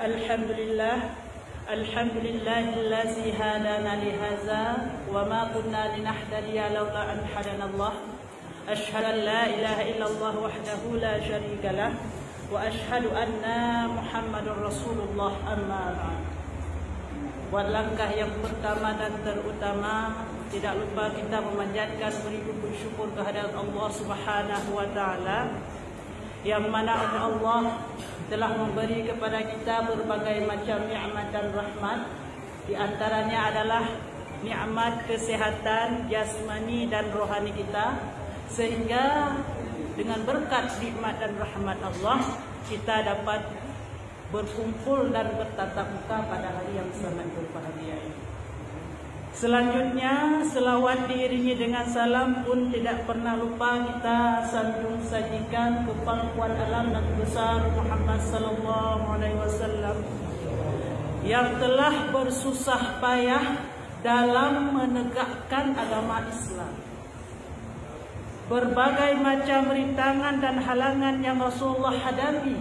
Alhamdulillah, alhamdulillahillazi hadana lihaza wa ma kunna linahtadiya laula an hadanallah. Ashhadu an la ilaha illallah wahdahu la syarika lah wa ashhadu anna Muhammadar Rasulullah, amma ba'd. Buat langkah yang pertama dan terutama, tidak lupa kita memanjatkan beribu bersyukur kehadirat Allah Subhanahu wa taala, yang mana Allah telah memberi kepada kita berbagai macam nikmat dan rahmat. Di antaranya adalah nikmat kesehatan jasmani dan rohani kita, sehingga dengan berkat nikmat dan rahmat Allah kita dapat berkumpul dan bertatap muka pada hari yang sangat berbahagia ini. Selanjutnya, selawat diiringi dengan salam pun tidak pernah lupa kita sanjung sajikan ke pangkuan alam Nabi besar Muhammad sallallahu alaihi wasallam yang telah bersusah payah dalam menegakkan agama Islam. Berbagai macam rintangan dan halangan yang Rasulullah hadapi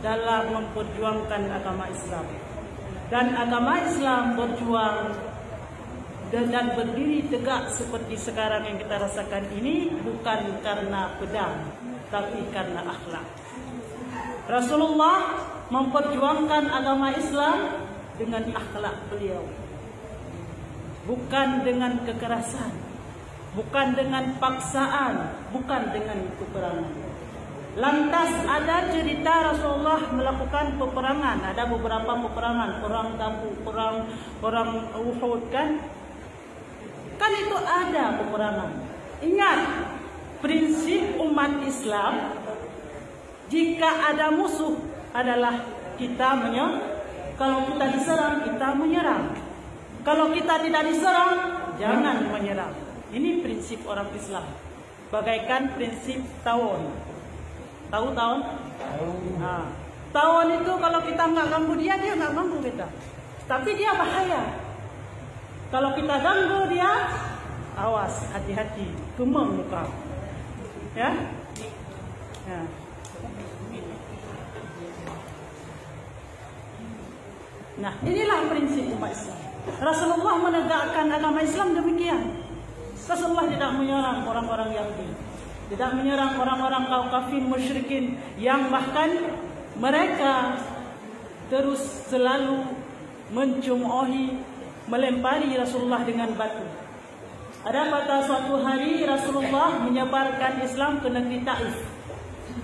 dalam memperjuangkan agama Islam. Dan agama Islam berjuang dan berdiri tegak seperti sekarang yang kita rasakan ini bukan karena pedang, tapi karena akhlak. Rasulullah memperjuangkan agama Islam dengan akhlak beliau, bukan dengan kekerasan, bukan dengan paksaan, bukan dengan peperangan. Lantas ada cerita Rasulullah melakukan peperangan. Ada beberapa peperangan, perang Tabuk, perang Uhud kan itu ada peperangan. Ingat, prinsip umat Islam, jika ada musuh adalah kita menyerang. Kalau kita diserang, kita menyerang. Kalau kita tidak diserang, jangan menyerang. Ini prinsip orang Islam. Bagaikan prinsip tawon. Tahu tawon? Nah, tawon itu kalau kita nggak ganggu dia nggak ganggu kita. Tapi dia bahaya. Kalau kita ganggu dia, awas, hati-hati, kemeng muka. Ya? Ya. Nah, inilah prinsip umat Islam. Rasulullah menegakkan agama Islam demikian. Rasulullah tidak menyerang orang-orang Yahudi, tidak menyerang orang-orang kaum kafir musyrikin yang bahkan mereka terus selalu mencemoohi, melempari Rasulullah dengan batu. Ada pada suatu hari Rasulullah menyebarkan Islam ke negeri Taif,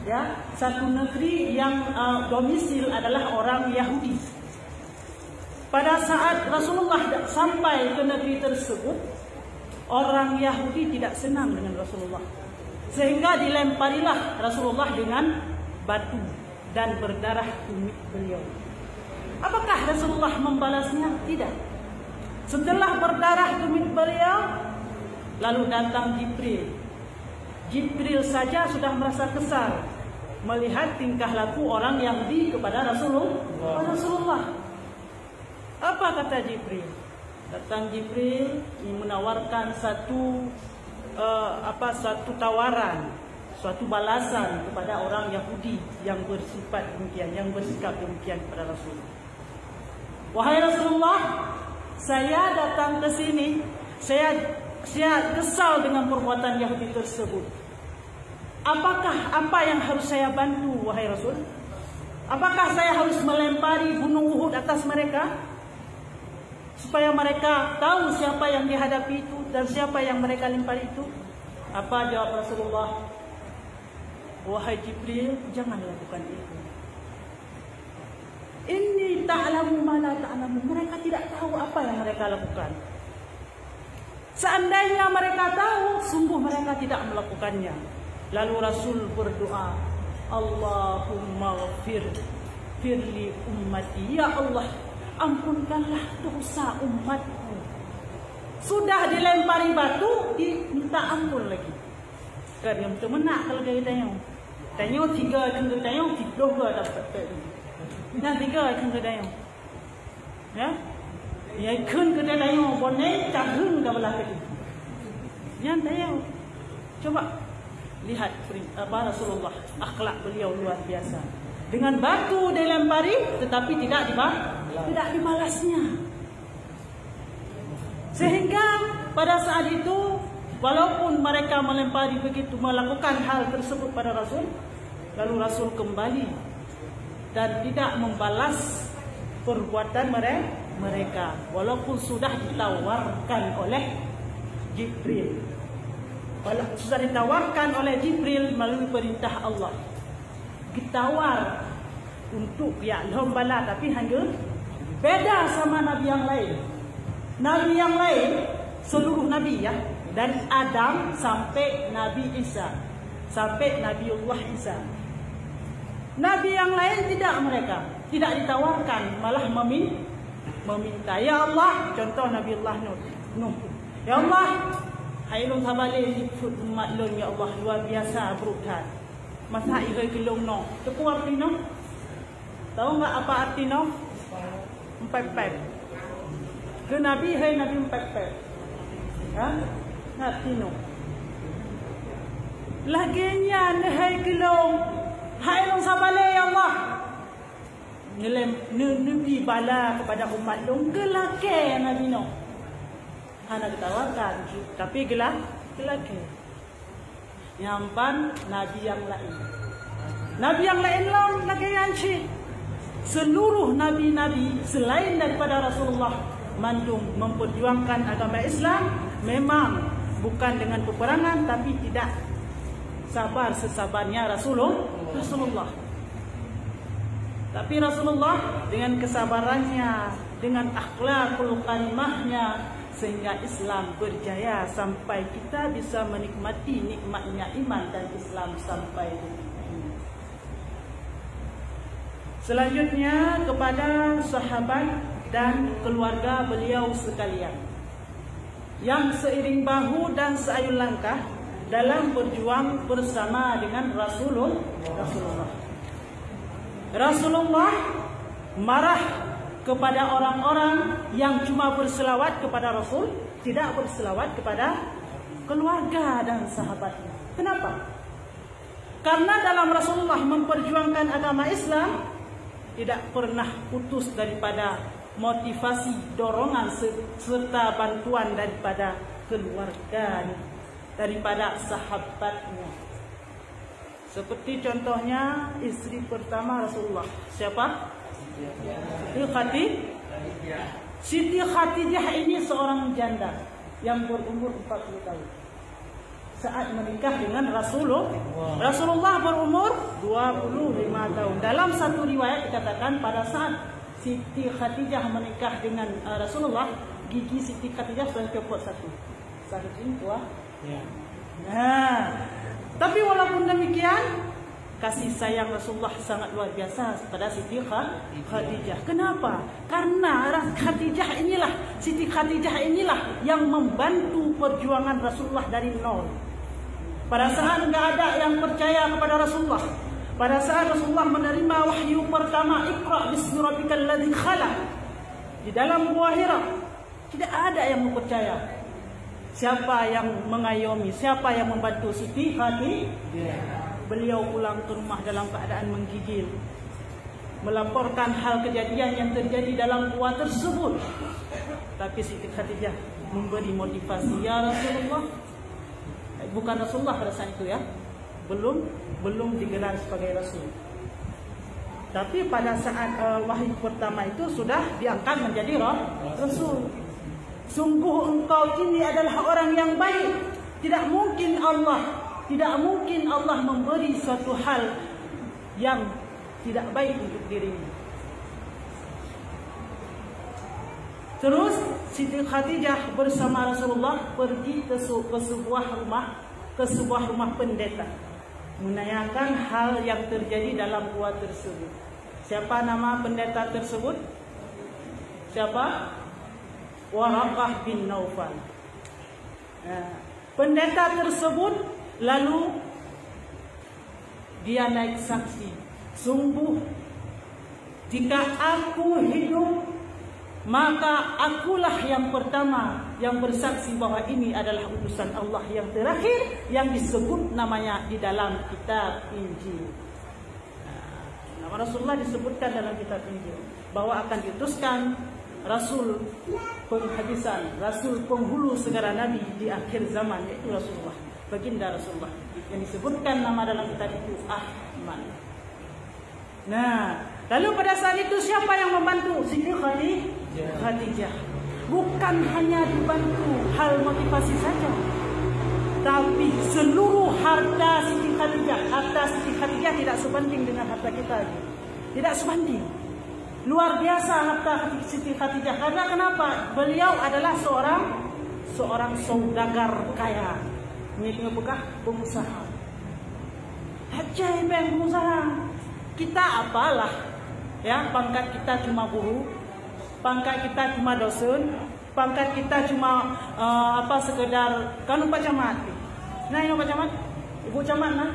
ya, satu negeri yang domisil adalah orang Yahudi. Pada saat Rasulullah sampai ke negeri tersebut, orang Yahudi tidak senang dengan Rasulullah, sehingga dilemparilah Rasulullah dengan batu dan berdarah tumit beliau. Apakah Rasulullah membalasnya? Tidak. Setelah berdarah tumit beliau, lalu datang Jibril. Jibril saja sudah merasa kesal melihat tingkah laku orang Yahudi kepada Rasulullah. Apa kata Jibril? Datang Jibril menawarkan satu tawaran, suatu balasan kepada orang Yahudi yang bersifat demikian, yang bersikap demikian kepada Rasulullah. Wahai Rasulullah, saya datang ke sini, saya kesal dengan perbuatan Yahudi tersebut. Apa yang harus saya bantu, wahai Rasul? Apakah saya harus melempari gunung Uhud atas mereka, supaya mereka tahu siapa yang dihadapi itu dan siapa yang mereka lempari itu? Apa jawab Rasulullah? Wahai Jibril, jangan lakukan itu. Inni ta'lamu ma la ta'lamu. Mereka tidak tahu apa yang mereka lakukan. Seandainya mereka tahu, sungguh mereka tidak melakukannya. Lalu Rasul berdoa, Allahumma firli ummati. Ya Allah, ampunkanlah dosa umatku. Sudah dilempari batu, minta ampun lagi. Kerana macam mana kalau dia tanya? Tanya 3 kena tanya, 3 dapat. Nah 3 kena tanya. Ya? Ya kena tanya, boleh tahun ke belah kaki. Yang tanya. Coba lihat Rasulullah, akhlak beliau luar biasa. Dengan batu dilempari, tetapi tidak dibalasnya. Sehingga pada saat itu, walaupun mereka melempari begitu, melakukan hal tersebut pada Rasul, lalu Rasul kembali dan tidak membalas perbuatan mereka, walaupun sudah ditawarkan oleh Jibril. Sudah ditawarkan oleh Jibril melalui perintah Allah. Ditawar untuk pihak Lombala, tapi hanya beda sama Nabi yang lain. Nabi yang lain, seluruh Nabi ya, dari Adam sampai Nabi Isa, sampai Nabiullah Isa. Nabi yang lain tidak, mereka tidak ditawarkan, malah meminta. Ya Allah, contoh Nabiullah Nuh. Ya Allah, hailun sabale hikut umat lon, ya Allah, luar biasa berukhan. Masa ikai kilong no. Itu arti no? Tahu enggak apa arti no? Empep-pep. Ke Nabi, hai Nabi empep-pep. Ha? Arti no. Laginya hai kilong, hailun sabale ya Allah. Nabi bala kepada umat long gelake Nabi no. Hana ditawarkan, tapi gelake. Nyampan Nabi yang lain. Nabi yang lain lagi yang seluruh Nabi-Nabi selain daripada Rasulullah mandung memperjuangkan agama Islam, memang bukan dengan peperangan, tapi tidak sabar sesabarnya Rasulullah. Tapi Rasulullah dengan kesabarannya, dengan akhlakul karimahnya, sehingga Islam berjaya sampai kita bisa menikmati nikmatnya iman dan Islam sampai ini. Selanjutnya kepada sahabat dan keluarga beliau sekalian yang seiring bahu dan seayun langkah dalam berjuang bersama dengan Rasulullah marah kepada orang-orang yang cuma berselawat kepada Rasul, tidak berselawat kepada keluarga dan sahabatnya. Kenapa? Karena dalam Rasulullah memperjuangkan agama Islam tidak pernah putus daripada motivasi, dorongan serta bantuan daripada keluarganya, daripada sahabatnya. Seperti contohnya istri pertama Rasulullah, siapa? Siti Khadijah ini seorang janda yang berumur 40 tahun saat menikah dengan Rasulullah berumur 25 tahun. Dalam satu riwayat dikatakan pada saat Siti Khadijah menikah dengan Rasulullah, gigi Siti Khadijah sudah copot satu. Saking tua. Nah, tapi walaupun demikian, kasih sayang Rasulullah sangat luar biasa pada Siti Khadijah. Kenapa? Karena Siti Khadijah inilah yang membantu perjuangan Rasulullah dari nol. Pada saat enggak ada yang percaya kepada Rasulullah, pada saat Rasulullah menerima wahyu pertama, Iqra bismi rabbikal ladzi khalaq, di dalam Gua Hira, tidak ada yang percaya. Siapa yang mengayomi, siapa yang membantu Siti Khadijah? Beliau pulang ke rumah dalam keadaan menggigil, melaporkan hal kejadian yang terjadi dalam gua tersebut. Tapi Siti Khadijah memberi motivasi, ya Rasulullah, bukan Rasulullah pada saat itu ya, belum digelar sebagai Rasul. Tapi pada saat wahyu pertama itu sudah diangkat menjadi Rasul. Sungguh engkau ini adalah orang yang baik. Tidak mungkin Allah memberi suatu hal yang tidak baik untuk dirimu. Terus Siti Khadijah bersama Rasulullah pergi ke sebuah rumah pendeta, menanyakan hal yang terjadi dalam gua tersebut. Siapa nama pendeta tersebut? Siapa? Waraqah bin Naufal. Pendeta tersebut lalu dia naik saksi, sungguh jika aku hidup, maka akulah yang pertama yang bersaksi bahwa ini adalah utusan Allah yang terakhir yang disebut namanya di dalam kitab Injil. Nama Rasulullah disebutkan dalam kitab Injil bahwa akan diutuskan Rasul penghabisan, Rasul penghulu segala Nabi di akhir zaman, yaitu Rasulullah, baginda Rasulullah, yang disebutkan nama dalam kitab itu Ahmad. Nah, lalu pada saat itu siapa yang membantu? Siti Khadijah. Bukan hanya dibantu hal motivasi saja, tapi seluruh harta Siti Khadijah. Harta Siti Khadijah tidak sebanding dengan harta kita. Tidak sebanding. Luar biasa harta Siti Khadijah. Karena kenapa? Beliau adalah seorang saudagar kaya. Ini bukan pengusaha. Ajaib yang pengusaha. Kita apalah? Ya, pangkat kita cuma buruh, pangkat kita cuma dosen, pangkat kita cuma sekedar kan Pak Camat. Nah, ini Pak Camat, Ibu Camat nah.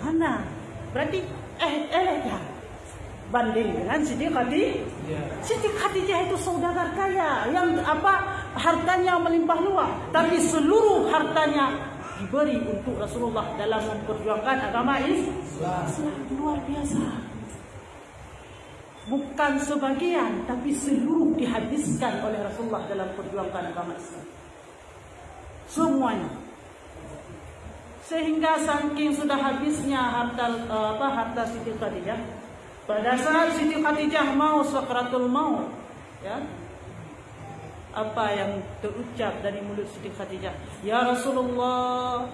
Mana? Berarti dah. Banding dengan Siti Khadijah. Siti Khadijah itu saudagar kaya yang hartanya melimpah luas, tapi seluruh hartanya diberi untuk Rasulullah dalam memperjuangkan agama Islam. Luar biasa. Bukan sebagian, tapi seluruh dihabiskan oleh Rasulullah dalam perjuangkan agama Islam. Semuanya. Sehingga saking sudah habisnya harta Siti Khadijah, pada saat Siti Khadijah mau sakratul maut, ya, apa yang terucap dari mulut Siti Khadijah? Ya Rasulullah,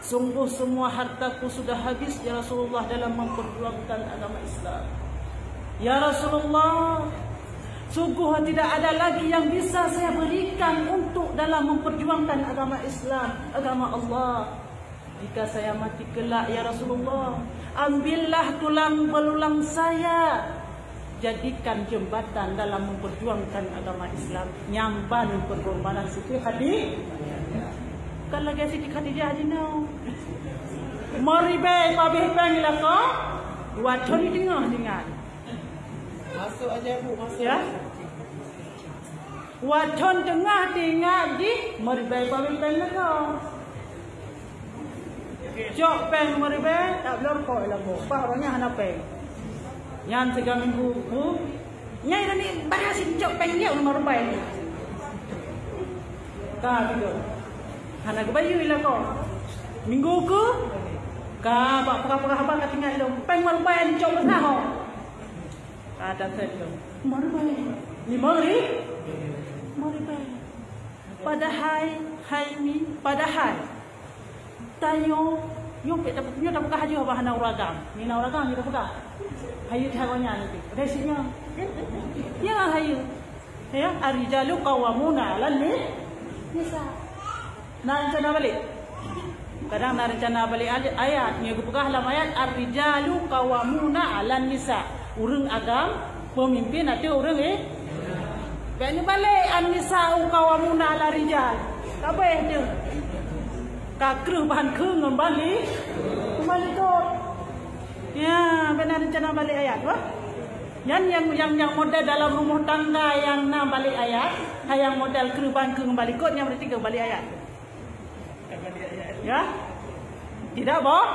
sungguh semua hartaku sudah habis ya Rasulullah dalam memperjuangkan agama Islam. Ya Rasulullah, sungguh tidak ada lagi yang bisa saya berikan untuk dalam memperjuangkan agama Islam, agama Allah. Jika saya mati kelak ya Rasulullah, ambillah tulang belulang saya, jadikan jembatan dalam memperjuangkan agama Islam. Nyamban pengorbanan Siti Khadijah. Bukan lagi Siti Khadijah no. Maribe pabeh panglah ko. Wacon tengah dengan. Masuk aja Bu, masuk. Ya. Wacon tengah tinggal di maribe pabeh panglah ko. Jok peng maribe tak blor ko lah ko. Parahnya hana peng. Yang 3 minggu bu, nyai dah ni barasin cok pengen dia umur bayi. Kah gitu. Hana ke bayu ilah ko. Minggu ke, kah bak apa tinggal lo. Peng umur bayi cok besar ho. Ada tu. Umur bayi. Ni mari. Mari bayi. Padahal tayo yung kita punya tak buka haji apa hana uragam. Ni na uragam kita buka. Hayu tawanya nanti. Resikonya. Ya hayu. Ya, ar-rijalu qawwamuna 'alan nisa. Nah, rencana balik. Kadang nak rencana balik ayat ni aku buka dalam ayat ar-rijalu qawwamuna 'alan nisa. Urang agam pemimpin atau urang Bani balik an-nisa qawwamuna 'ala rijal. Tak boleh tu. Kakru bahan keung kembali kot. Ya, benar rencana balik ayat, wah. Yang model dalam rumah tangga yang nak balik ayat, yang model kerubahan kembali kot yang berarti kembali ayat. Ya? Tidak boh?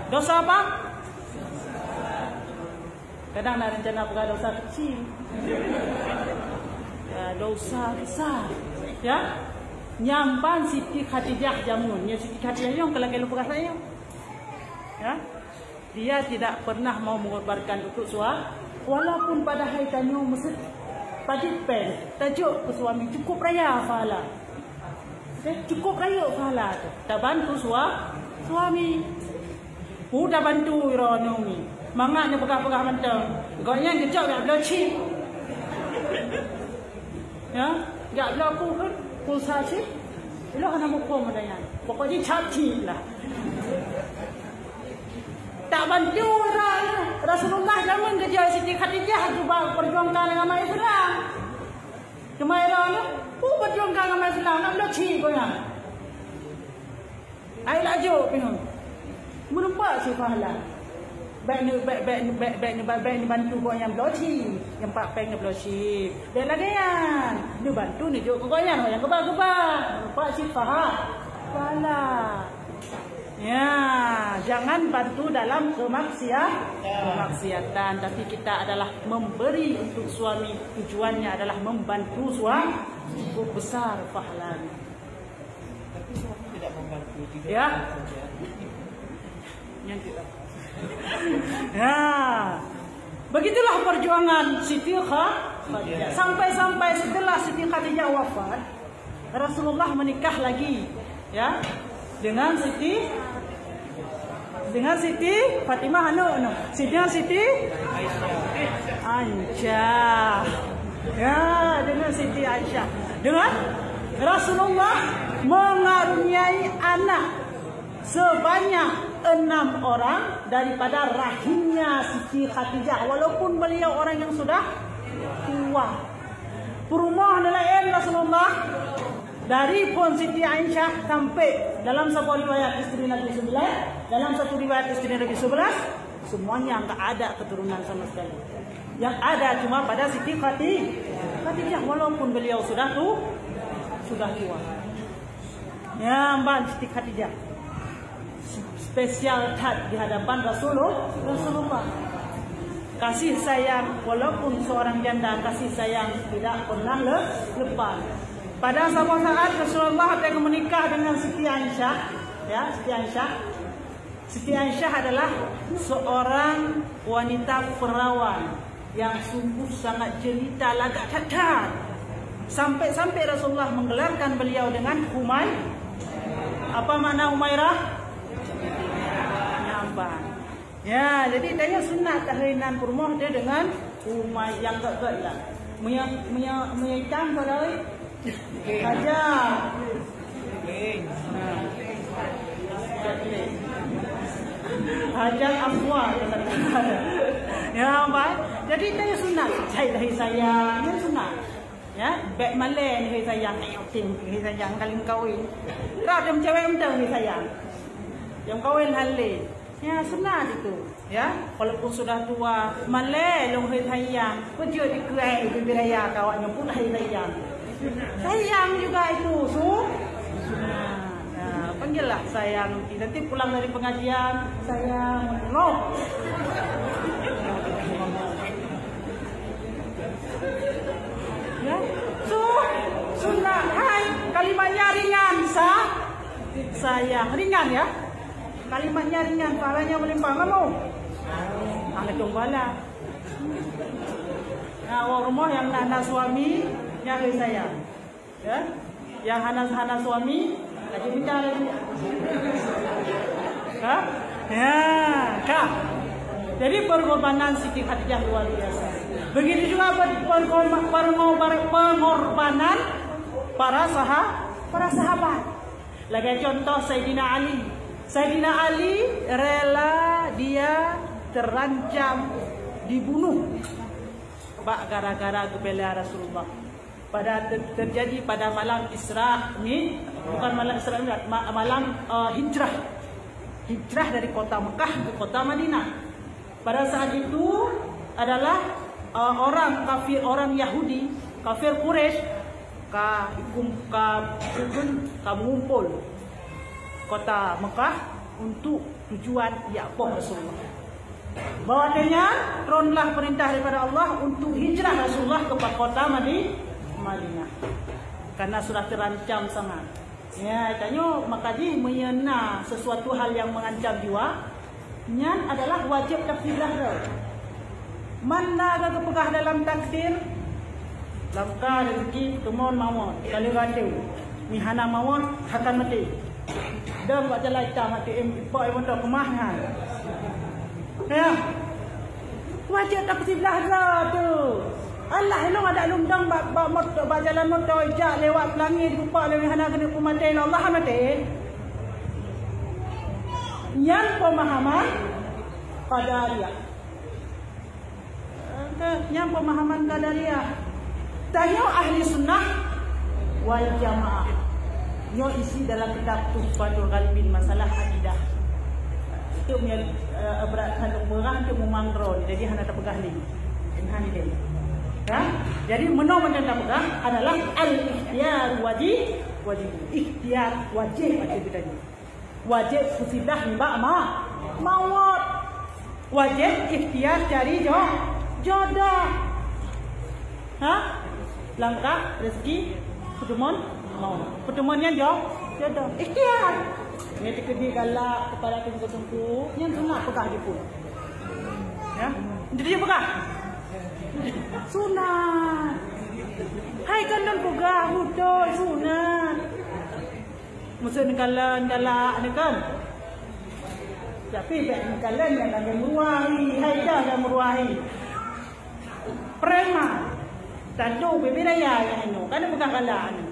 Dosa apa? Kadang nak rencana bukan dosa kecil. Ya, dosa besar. Ya? Nyampan Siti Khadijah jamunnya Siti Khadijah yang kalau bukan saya. Ya? Dia tidak pernah mau mengorbankan untuk suami, walaupun pada hari tanya mesti pagi pen tajuk ke suami cukup raya pahala. Cukup raya pahala tu. Tak bantu suami. Udah bantu ironomi. Mangaknya pegah-pegah mentang. Goyang kejap tak boleh cip. Ya, tak boleh aku kan pulsa cip. Ilo kena mukum adanya. Pokoknya cip lah. Tak bantu Rasulullah zaman kerja Siti Khadijah tu perjuangkan agama Islam. Cuma Iran perjuangkan agama Islam nak boleh cip kau yang. Ai laju pinun. Menumpak si pahala. Baik ni bantu kau yang bloci, yang pak peng bloci. Dia lagi yang ni bantu ni jauh kau yang kebal. Pak si pahala. Ya, jangan bantu dalam kemaksiatan, tapi kita adalah memberi untuk suami. Tujuannya adalah membantu suami, cukup besar pahalanya. Tapi suami tidak membantu juga. Ya. Yang tidak. Ya. Begitulah perjuangan Siti Khadijah. Sampai-sampai setelah Siti Khadijah wafat, Rasulullah menikah lagi, ya, dengan Siti Fatimah dengan Siti Aisyah. Ya, dengan Siti Aisyah. Dengan Rasulullah mengaruniai anak sebanyak 6 orang daripada rahimnya Siti Khadijah, walaupun beliau orang yang sudah tua. Perumah nelayan Rasulullah dari pun Siti Aisyah sampai dalam satu riwayat istri Nabi 9, dalam satu riwayat istri Nabi 11, semuanya enggak ada keturunan sama sekali. Yang ada cuma pada Siti Khadijah, walaupun beliau sudah tua. Ya, Mbak Siti Khadijah spesial tat di hadapan Rasulullah. Kasih sayang, walaupun seorang janda, kasih sayang tidak pernah lepas. Pada suatu saat Rasulullah akan menikah dengan Siti Aisyah, ya, Siti Aisyah adalah seorang wanita perawan yang sungguh sangat jelita, lagak cacat. Sampai-sampai Rasulullah menggelarkan beliau dengan Humairah. Apa makna Humairah? Ya, jadi tanya sunat tahrinan perumah dia dengan umai yang tak lah. Menyaitan pada Hajar. Hajar Afwa. Ya, baik. Jadi tanya sunat. Saya sayang, ini sunat. Ya, baik malam ni sayang, tim sayang kali kawin. Kau macam cewek entah ni sayang. Yang kawin halil. Ya, sunat itu. Ya, walaupun sudah tua, malai long hai sayang, pejut dikuai di raya kawannya pun hai sayang. Sayang juga itu, sunat. Nah, panggillah sayang. Nanti pulang dari pengajian, sayang, no. Ya, sunat. Hai, kalimatnya ringan, sayang, ringan ya. Kalimatnya ringan, pahalanya melimpah. Kamu anak tumbala. Nah, orang rumah yang anak suami nyari saya, ya, yang anak suami lagi minta lagi. Kah? Ya, kah? Jadi pengorbanan Siti Khadijah luar biasa. Begitu juga pengorbanan para sahabat. Lagi contoh Sayyidina Ali. Sayyidina Ali rela dia terancam dibunuh gara-gara gebela Rasulullah. Terjadi pada malam Isra ni, bukan malam Isra ni, malam hijrah dari kota Mekah ke kota Madinah. Pada saat itu adalah orang kafir, orang Yahudi, kafir Quraisy mengumpul kota Mekah untuk tujuan Ya'qub Rasulullah. Bahwasanya turunlah perintah daripada Allah untuk hijrah Rasulullah ke kota Madinah. Karena sudah terancam sangat. Ya, tanya makaji menyena sesuatu hal yang mengancam jiwa, nyan adalah wajib takdirlah. Mana ke kepegah dalam takdir? Lamka rezeki tumon mawon, kalau gatu. Mihana mawon akan mati. Dan buat jalan hitam mati impok yang untuk kemahan. Ya, wajib takdirlah tu. Allah elong ada lundang bak jalan motor jak lewat pelangi rupa lewat hana kena kumatain Allah mati. Yang pemahaman qadariyah. Yang pemahaman qadariyah. Tanya ahli sunnah wal jamaah. Nyo isi dalam kitab Tuhfatul Qalbin masalah akidah. Itu punya berat kandung merah untuk memangro. Jadi hana tak pegah ni. Enhan dia. Ya? Jadi menurut yang tak pegah adalah al-ikhtiyar wajib. Ikhtiar wajib kita ni. wajib fusidah mbak maut. Wajib ikhtiar cari jodoh. Langkah rezeki pertemuannya jodoh. Ikhtiar. Ni tekedi galak kepala tunggu-tunggu, yang sunat pegang dia pun. Ya. Dia pegang. Sunat. Hai kan dan pegang betul sunat. Musim kalan galak ni kan. Tapi kalan yang akan meruahi, hai dah yang meruahi. Prema. Tandu bebe raya yang anu, kan pegang galak ni.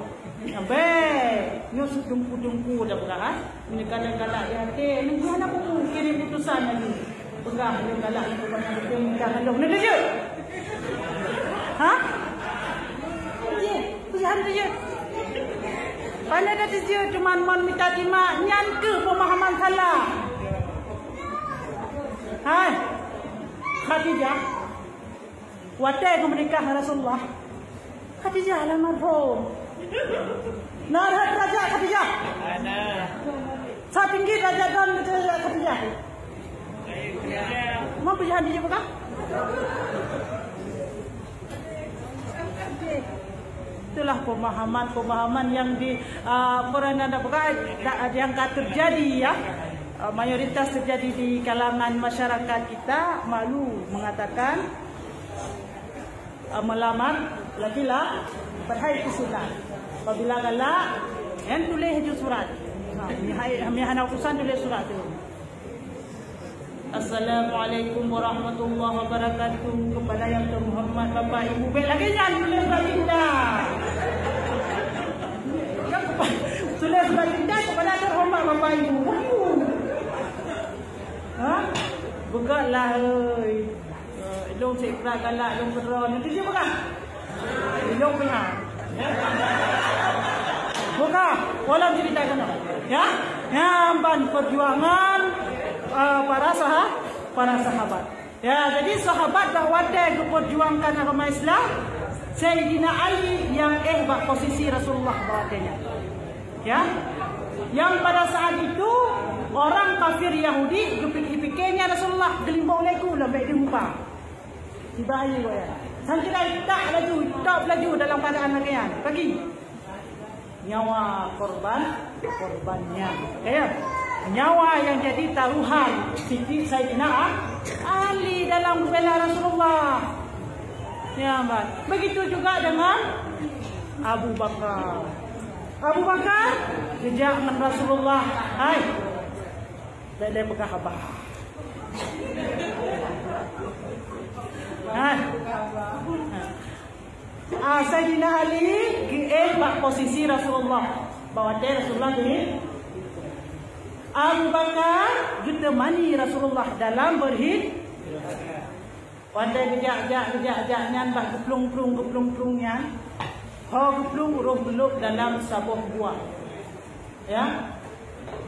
Sampai nyo sudungku-dungku dah pegang. Ini galak-galak yang ke, ni mana pun kirim putusan lagi. Pegang dia galak ni banyak dia pegang halong. Ni dia. Ye, pujian dia. Pandai dah dia cuma mon minta terima nyan ke pemahaman salah. Hai. Khadijah. Watai ke menikah Rasulullah. Khadijah lah marhum. Narhat Raja Khadijah. Ana. Sa tinggi Raja dan Khadijah. Mau pujian dia bukan? Itulah pemahaman yang di yang terjadi ya. Mayoritas terjadi di kalangan masyarakat kita malu mengatakan melamar laki-laki berhai kesunat. Apabila galak, yang tulis je surat. Kami hana utusan tulis surat tu. Assalamualaikum warahmatullahi wabarakatuh kepada yang terhormat Bapak Ibu. Baik lagi jangan tulis surat indah. Tulis surat indah kepada terhormat Bapak Ibu. Begaklah oi. Long sekra galak long keron. Nanti dia bukan. Long pihak. Bukan. Walau cerita kena. Ya. Nyamban perjuangan para sahabat. Ya, jadi sahabat berwadai memperjuangkan agama Islam. Sayyidina Ali yang bak posisi Rasulullah berwadainya. Ya. Yang pada saat itu orang kafir Yahudi fikirnya Rasulullah gelimbau leku lebih diumpa. Dibahaya ya. Sampai tak laju dalam keadaan lakian. Bagi nyawa korbannya. Ya. Nyawa yang jadi taruhan Siti Sayyidina Ali dalam membela Rasulullah. Ya, Mbak. Begitu juga dengan Abu Bakar. Abu Bakar jejak dengan Rasulullah. Hai. Dia pegang khabar. Sayyidina Ali bak posisi Rasulullah. Bawa dia Rasulullah ni. Abu Bakar ditemani Rasulullah dalam berhid. Pandai gejak nyan bak geplung nyan. Geplung roh beluk dalam sebuah buah. Ya.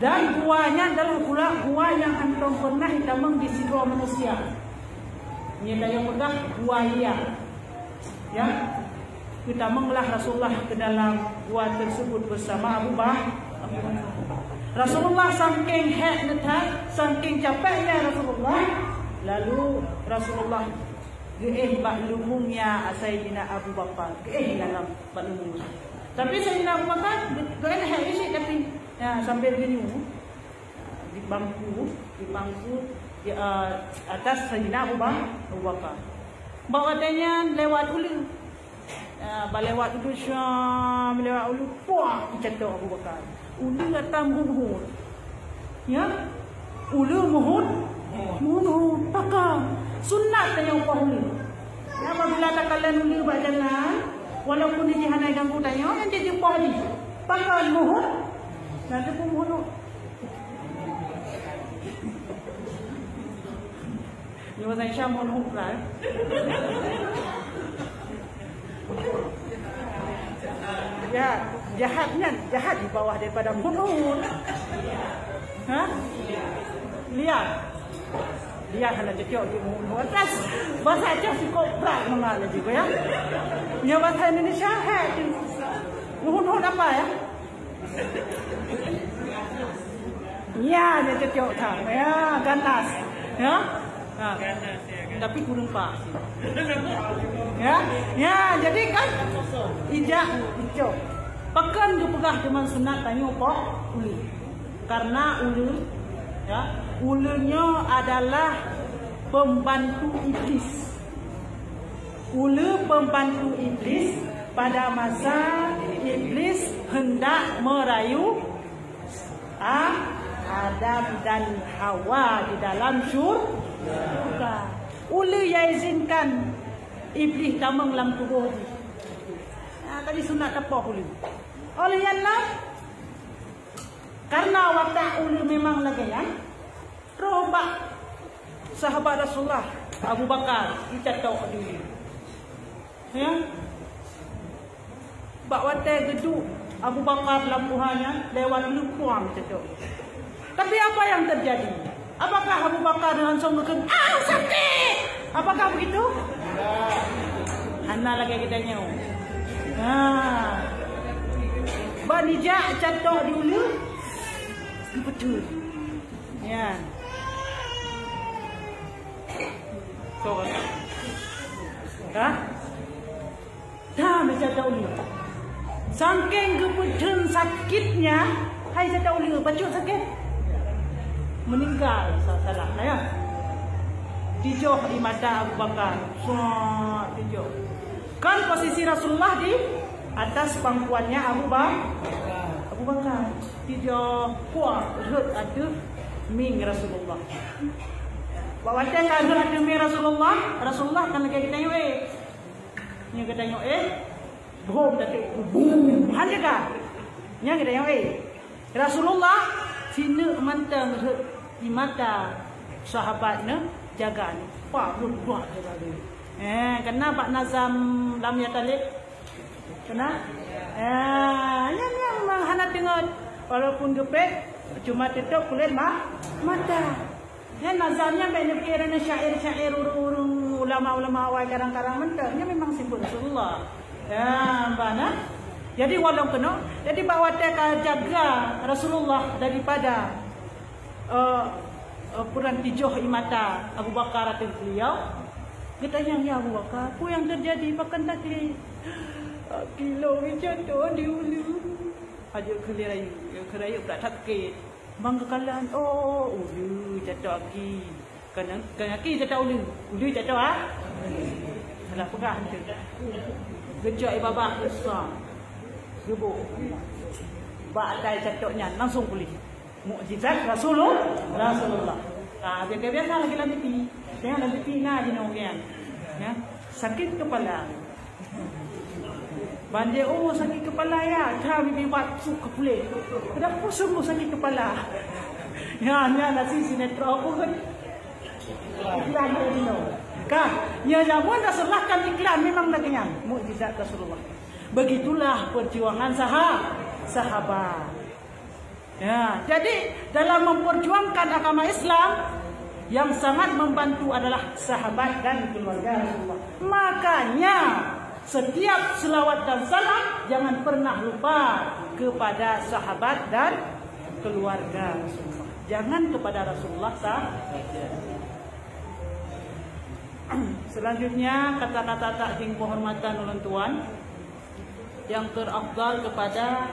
Dan buahnya adalah pula buah yang antum pernah hitamang di sidra manusia. Ini yang pegang buaya. Ya. Kita menglah Rasulullah ke dalam buah tersebut bersama Abu Bakar. Rasulullah saking saking capeknya Rasulullah, lalu Rasulullah bak lumungnya Sayyidina Abu Bakar dalam bak lumung. Tapi Sayyidina Abu Bakar doain isi tapi ya, sambil gini di bangku di atas Sayyidina Abu Bakar. Bawa tanya lewat ulu. Lewat ulu Syam, lewat ulu puak jatuh Abu Bakar. Ulu datang muhud. Ya. Ulu muhud pakang. Sunat tanya upah ulu. Ya, apabila tak kalian ulu buat jalan, walaupun dia hana ganggu tanya, yang jadi upah ni. Pakang muhud. Nanti pun muhud. Ni bahasa Syam muhud lah. Ya, jahat di bawah daripada mulut. Lihat hanya cekok di mulut atas. Bahasa Aceh si koprak mengalah juga ya. Nya bahasa Indonesia mulut apa ya? Ya, dia cocok tak. Ya, ganas. Ya. Ha. Tapi kurang pas. Ya. Ya, jadi kan ijak hijau. Pekan dia pegah dengan sunat tanya apa? Ulu. Karena ulu ya, ulunya adalah pembantu iblis. Ulu pembantu iblis pada masa iblis hendak merayu Adam dan Hawa di dalam syurga. Ulu yang izinkan iblis tamang dalam tubuh ni. Tadi sunat apa ulu? Oleh yang lain, karena waktu ulu memang lagi ya, robak sahabat Rasulullah Abu Bakar dicatok dulu. Ya, bak waktu gedung Abu Bakar lampuhannya lewat lupuang catok. Tapi apa yang terjadi? Apakah Abu Bakar langsung berkata, sakit? Apakah begitu? Hana lagi kita nyaw. Banijak catok di ulu. Betul. Ya. So, dah mencatok ulu. Saking kebetulan sakitnya, hai catok ulu, bacuk sakit. Meninggal salah ya. Dijoh di mata Abu Bakar. Dijoh. Kan posisi Rasulullah di atas pangkuannya Abu Bakar. Dijoh kuat ada ming Rasulullah. Bawa kan ada ming Rasulullah kan lagi kita tengok Nya kita tengok boom datuk boom. Hanya kan? Nya kita tengok Rasulullah sini mantang di mata sahabatnya jaga ni. Pak buat jaga dia. Kena Pak Nazam lam ya talib. Kena? Yang hana tengok walaupun gepek cuma tutup kulit mata. Nazamnya banyak kiranya syair-syair urung ulama-ulama awal karang-karang mentahnya memang simbol Rasulullah. Mana? Jadi walau kena, jadi bawa teka jaga Rasulullah daripada puran tijoh imata Abu Bakar atau beliau. Kita ya Abu Bakar, apa yang terjadi pakan tadi? Kilo jatuh di ulu. Aja kerayu pula sakit. Bangga kalan, ulu jatuh lagi. Kena ki jatuh ulu jatuh Salah pegah tu. Gejak babah besar. Gebuk. Batai cacoknya langsung pulih. Mukjizat Rasulullah. Biasa lagi lagi pi. Jangan lagi pi na je orang. Ya. Sakit kepala. Bandai sakit kepala ya. Kami buat suka pulih. Kenapa sungguh sakit kepala? Ya, nasi sinetron aku kan. Iklan ni no. Kan, ya jamuan Rasulullah kan iklan memang lagi mukjizat Rasulullah. Begitulah perjuangan sahabat. Ya, jadi dalam memperjuangkan agama Islam yang sangat membantu adalah sahabat dan keluarga Rasulullah. Makanya setiap selawat dan salam jangan pernah lupa kepada sahabat dan keluarga Rasulullah. Jangan kepada Rasulullah sahaja. Selanjutnya kata-kata takdim penghormatan ulun tuan yang terafdal kepada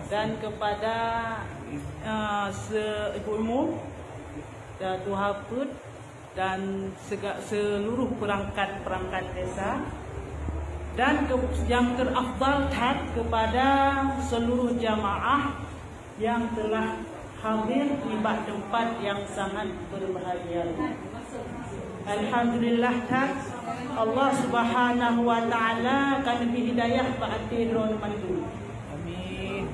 dan kepada ibu umum dan tuhabut dan seluruh perangkat desa dan yang terafdal kepada seluruh jamaah yang telah hadir di tempat yang sangat berbahagia. Alhamdulillah Allah Subhanahu wa taala kan hidayah ba'dirun mandu. Amin.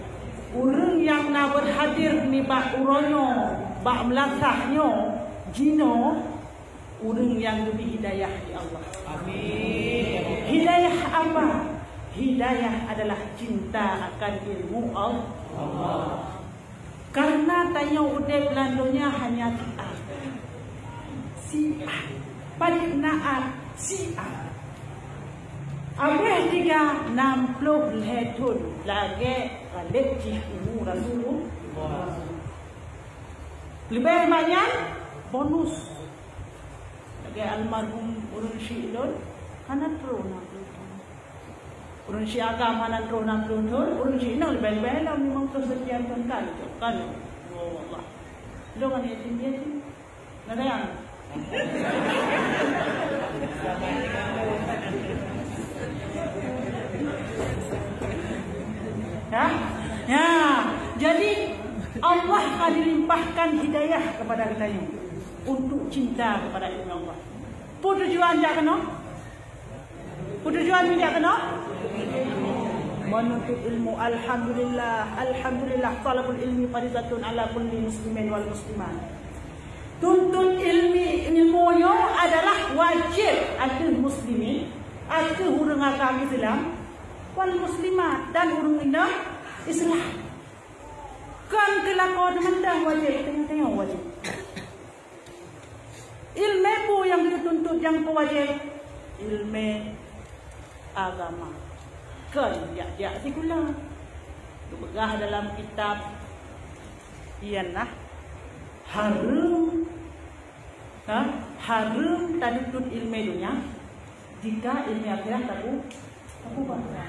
Urang yang nak berhadir ni bak uronyo, bak melangkahnya jino urang yang lebih hidayah di Allah. Amin. Hidayah apa? Hidayah adalah cinta akan ilmu Allah. Karena tanya udai belandonya hanya si'ah. Balik na'at si'ah. Abih 360 letun lagi balik ilmu Rasulullah. Lebih banyak bonus. Lagi almarhum urun syidon hanan trona. Urun si agama hanan trona urun si no lebih-lebih lah memang tersedia kan kan. Oh Allah. Lo kan yatim yatim. Nada yang. Ya, jadi Allah akan dilimpahkan hidayah kepada kita ini untuk cinta kepada ilmu Allah. Tujuan tak kena? Tujuan tidak kena? Menuntut ilmu. Alhamdulillah talabul ilmi fardhatun ala kulli muslimin wal muslimat. Tuntut ilmunya adalah wajib atas muslimin, atas orang agama Islam wal muslimat dan orang Islam. Kan kelakuan mendang wajib, tengok wajib. Ilmu apa yang dituntut yang wajib? Ilmu agama. Kan ya sekular. Begah dalam kitab ialah harum. Harum tadutut ilmu dunia jika ilmu akhirat aku baca.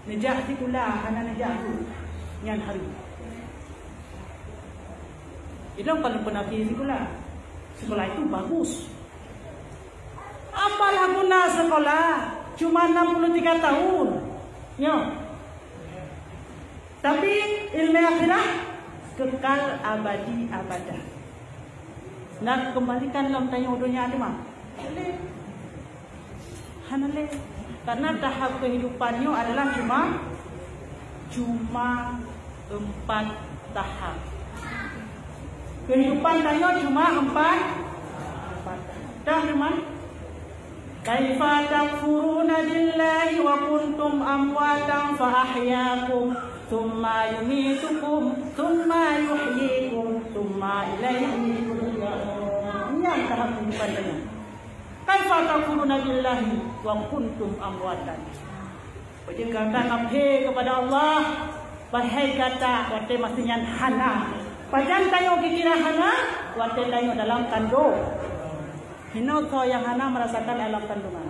Nejak sekular, anak nejak tu yang harum. Itu kalau pernah pergi sekolah itu bagus. Apalah guna sekolah? Cuma 63 tahun. Ya. Tapi ilmu akhirat kekal abadi abadah. Nak kembalikan dalam tanya dunia ada mah? Hanale. Karena tahap kehidupannya adalah cuma 4 tahap. Kehidupan tanya cuma 4. Dah teman. Kaifa takfuruna billahi wa kuntum amwatan fa ahyaakum thumma yumitukum thumma yuhyikum thumma ilaihi turja'un. Ini tahap kehidupan tanya. Kaifa takfuruna billahi wa kuntum amwatan. Jika kata kepada Allah, bahai kata wate mestinya hana. Pajan tayo kikira hana, wate tayo dalam kandung. Hino ko yang hana merasakan alam kandungan.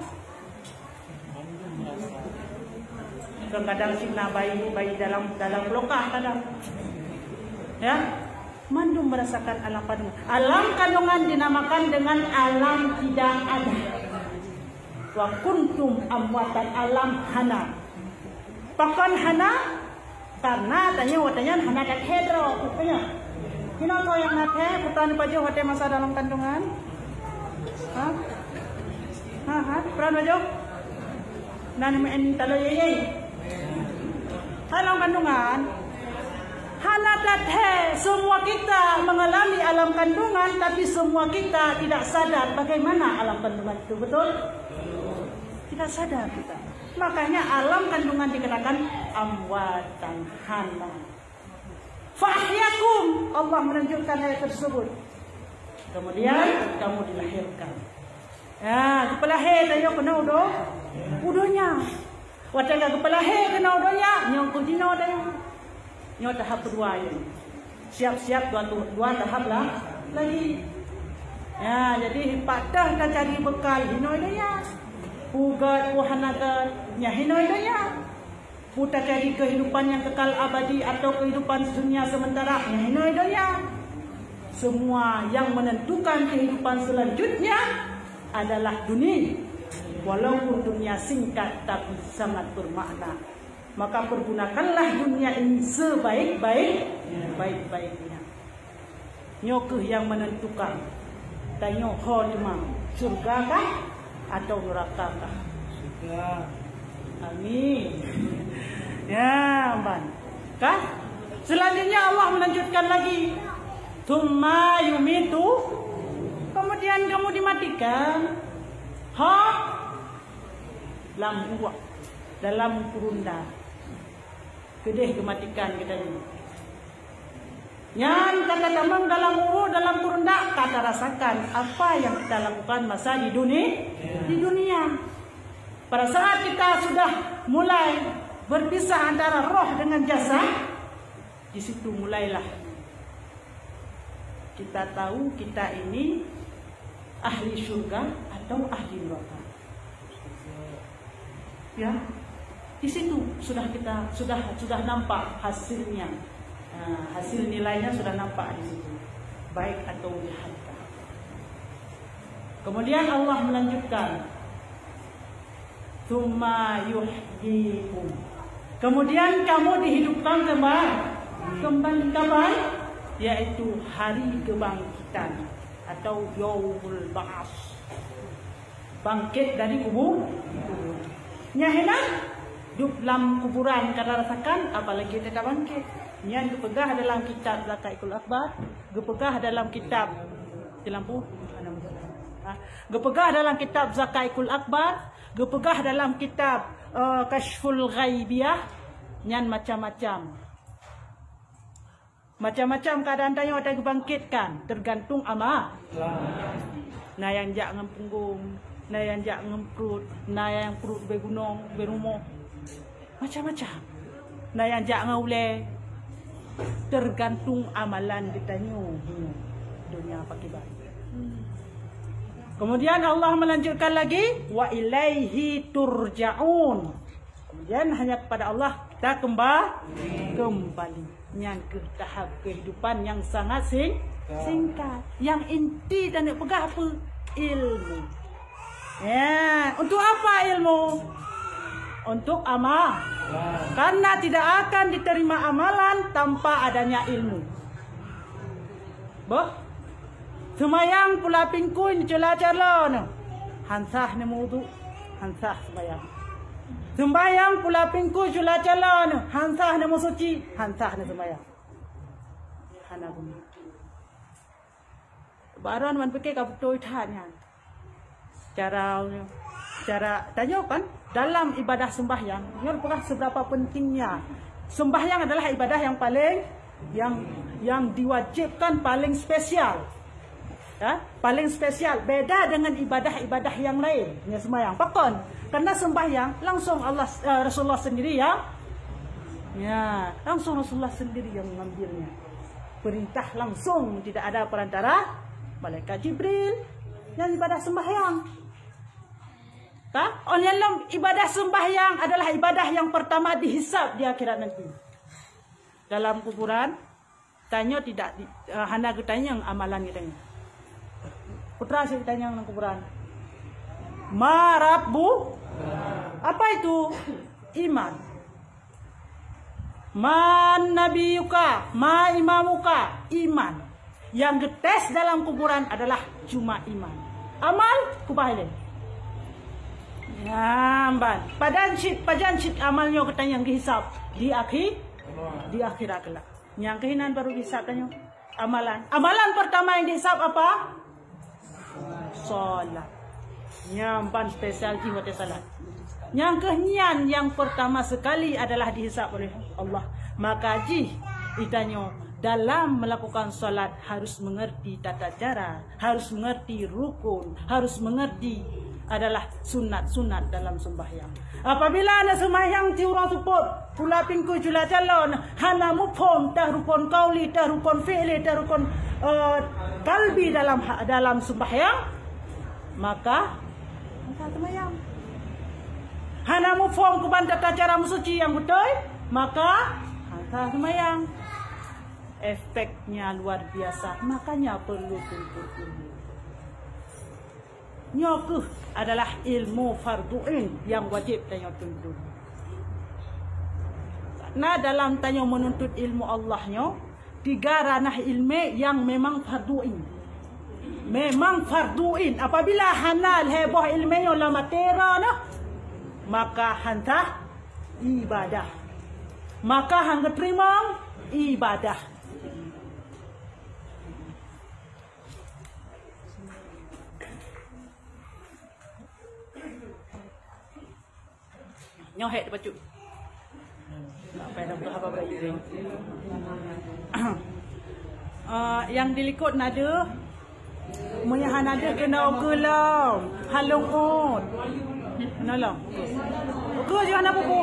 Kadang sina bayi dalam lokah kadang. Ya, mandum merasakan alam kandungan. Alam kandungan dinamakan dengan alam tidak ada. Wa kuntum amwatan alam hana. Pakan hana karena watanya hana kat hedro rupanya. Hino ko yang nate putan pajo hote masa dalam kandungan. Pernah pajo? Nani main talo yeye. Dalam kandungan hana tate semua kita mengalami alam kandungan tapi semua kita tidak sadar bagaimana alam kandungan itu, betul? Tidak sadar kita. Makanya alam kandungan dikatakan amwatan hana. Fahyakum, Allah menunjukkan ayat tersebut. Kemudian kamu dilahirkan. Ya, kepalahir tayo kena udonya. Wataka kepalahir kena udonya, nyong kudino tayo. Nyong tahap kedua ini. Siap-siap dua tahap lah lagi. Ya, jadi patah dah cari bekal hino dia. Pugat wahanaga nyahino dia. Putar cari kehidupan yang kekal abadi atau kehidupan dunia sementara nyahino dia. Semua yang menentukan kehidupan selanjutnya adalah dunia. Walaupun dunia singkat tapi sangat bermakna. Maka pergunakanlah dunia ini sebaik-baiknya. Nyokeh yang menentukan. Tanya cuma surga kah atau neraka kah? Surga. Amin. Ya, Ban. Kah? Selanjutnya Allah melanjutkan lagi. Tsumma yumitu. Kemudian kamu dimatikan. Dalam kurunda. Kedih kematikan kita ini. Yang kata tamang dalam kurunda kata rasakan apa yang kita lakukan masa di dunia. Pada saat kita sudah mulai berpisah antara roh dengan jasad, di situ mulailah kita tahu kita ini ahli surga atau ahli neraka. Ya, di situ sudah nampak hasilnya, hasil nilainya sudah nampak di situ, baik atau jahat. Kemudian Allah melanjutkan, tsumma yuhyikum. Kemudian kamu dihidupkan kembali kapan? Yaitu hari kebangkitan atau yaumul ba'ats. Bangkit dari kubur. Nyahina duduk dalam kuburan kada rasakan, apalagi tidak bangkit. Yang dipegah dalam kitab Zakaikul Akbar, dipegah dalam kitab di lampu, dipegah dalam kitab Zakaikul Akbar, dipegah dalam kitab Kashful Ghaibiyah, nyan macam-macam. Macam-macam keadaan tanya ada dibangkitkan, tergantung amal. Nah yang jak ngam punggung, nah yang jak ngam perut, nah yang perut bergunung, berumur, macam-macam. Nah yang jak ngaule, tergantung amalan ditanya dunia pakai baik. Kemudian Allah melanjutkan lagi, wa ilaihi turja'un. Kemudian hanya kepada Allah kita kembali. Yang ke tahap kehidupan yang sangat singkat. Yang inti dan nak pegang apa? Ilmu. Ya, untuk apa ilmu? Untuk amal. Karena tidak akan diterima amalan tanpa adanya ilmu. Boh? Semayang pula pingkun cela-cela no. Hansah ni wudu, hansah semayang. Sembayang pula pingkun cela-cela no. Hansah ni suci, hansah ni semayang. Hana guna. Baran man fikir ka betul tanya. Cara tanya kan dalam ibadah sembahyang, yang bukan seberapa pentingnya. Sembahyang adalah ibadah yang paling yang diwajibkan paling spesial. Ya, paling spesial, beda dengan ibadah-ibadah yang lain. Ya, sembahyang. Pakon, karena sembahyang langsung Rasulullah sendiri langsung Rasulullah sendiri yang mengambilnya. Perintah langsung, tidak ada perantara malaikat Jibril. Yang ibadah sembahyang. Dalam ibadah sembahyang adalah ibadah yang pertama dihisab di akhirat nanti. Dalam kuburan, tanya tidak hana ditanya yang amalan kita. Putra saya ditanya dalam kuburan. Ma Rabbu? Apa itu? Iman. Ma Nabiyuka? Ma Imamuka? Iman. Yang getes dalam kuburan adalah cuma iman. Amal kubahilen. Namban. Padan shit amalnya ketanya yang dihisap di akhirat kelak. Yang kehinan baru dihisap tanya amalan. Amalan pertama yang dihisap apa? Salat. Nyampan spesial jiwa salat. Yang kehian yang pertama sekali adalah dihisap oleh Allah. Maka ditanya dalam melakukan salat harus mengerti tata cara, harus mengerti rukun, harus mengerti adalah sunat-sunat dalam sembahyang. Apabila ada sembahyang tiura tuput, pula pingku jula calon, hana mufhum, tah rukun qauli, tah rukun fi'li, tah rukun kalbi dalam sembahyang, maka sembahyang. Hana mufhum keban tata cara suci yang betul, maka sembahyang. Efeknya luar biasa, makanya perlu tuntut ilmu. Nyokuh adalah ilmu fardu'in yang wajib tanya tuntut. Nah dalam tanya menuntut ilmu Allahnya, 3 ranah ilmu yang memang fardu'in. Memang fardu'in. Apabila hanal heboh ilmunya la matera nah, maka hantah ibadah. Maka hang terima ibadah. Nyohet baju. Apa yang apa baju? Yang dilikut nada, menyahan nada kena ogelam, halung on. Nolong. Oke jangan apa-apa.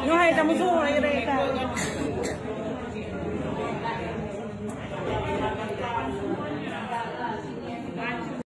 Nuhai tamu suruh mereka.